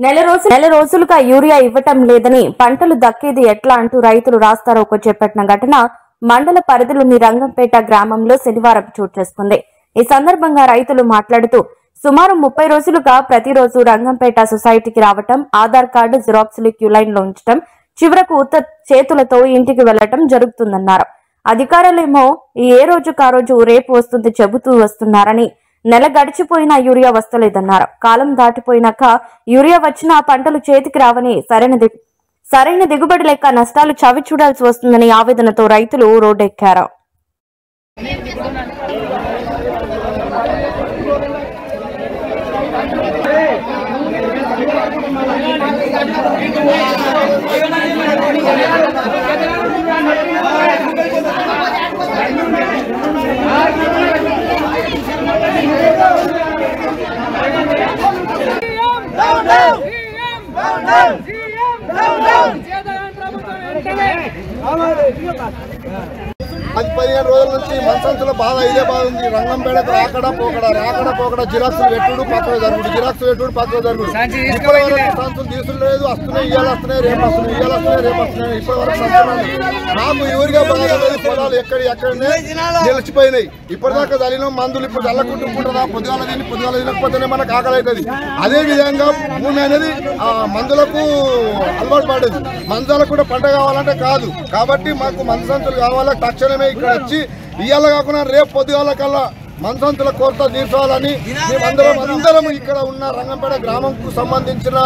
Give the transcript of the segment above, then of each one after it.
నెల రోజులుగా యూరియా ఇవ్వటం లేదని పంటలు దక్కేది ఎట్లా అంటూ రైతులు రాస్తారోకో చేపట్టిన ఘటన మండల పరిధిలోని రంగంపేట గ్రామంలో శనివారం చోటు చేసుకుంది. ఈ సందర్భంగా రైతులు మాట్లాడుతూ సుమారు 30 రోజులుగా ప్రతిరోజు రంగంపేట సొసైటీకి రావటం, ఆధార్ కార్డు జిరాక్స్లు క్యూ లైన్ లో ఉంచడం, చివరకు ఉత్త చేతులతో ఇంటికి వెళ్లటం జరుగుతుందన్నారు. అధికారులేమో ఏ రోజుకా రోజు రేపు వస్తుంది చెబుతూ వస్తున్నారని, నెల గడిచిపోయినా యూరియా వస్తలేదన్నారు. కాలం దాటిపోయినాక యూరియా వచ్చినా పంటలు చేతికి రావని, సరైన దిగుబడి లేక నష్టాలు చవి చూడాల్సి వస్తుందని ఆవేదనతో రైతులు రోడ్డెక్కారు. అది 15 రోజుల నుంచి మనసంతులో బాధ ఇదే బాధ ఉంది. రంగంపేటకు రాకడా పోకడా జిరాక్సులు పెట్టుడు పక్కన జరుగుడు, ఇప్పటి వరకు సంచులు తీసులేదు. వస్తున్నాయి, ఇవాళ వస్తున్నాయి, రేపు వస్తున్నాయి. ఇప్పటి వరకు నాకు ఊరిగా బాధ లేదు. పొలాలు ఎక్కడనే నిలిచిపోయినాయి. ఇప్పటిదాకా చల్లిన మందులు ఇప్పుడు చల్లకుంటుంటుందా, పొద్దుగాల తినకపోతేనే మనకు ఆకలి అవుతుంది. అదే విధంగా భూమి అనేది మందులకు అలవాటు పడేది. మందులకు కూడా పంట కావాలంటే కాదు. కాబట్టి మాకు మందు సంచులు కావాలా, తక్షణమే ఇక్కడ వచ్చి ఇవాళ కాకుండా రేపు పొద్దుగాల కల్లా మనసంతుల కోరిక తీర్చాలని మేమందరం ఇక్కడ ఉన్న రంగంపేట గ్రామంకు సంబంధించిన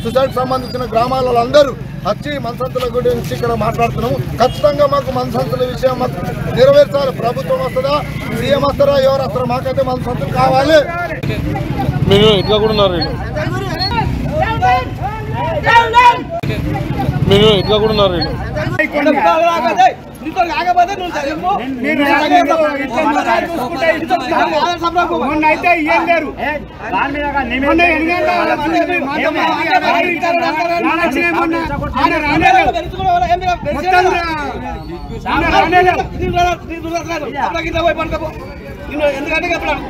సొసైటీకి సంబంధించిన గ్రామాలలో అందరూ వచ్చి మనసంతుల గురించి ఇక్కడ మాట్లాడుతున్నాము. ఖచ్చితంగా మాకు మనసంతుల విషయం మాకు నెరవేర్చాలి. ప్రభుత్వం వస్తుందా, సీఎం వస్తారా, ఎవరు వస్తారా, మాకైతే మనసంతులు కావాలి. మీరు ఇట్లా కూడా ఉన్నారు, మొన్నైతే ఏం లేరు ఎందుకంటే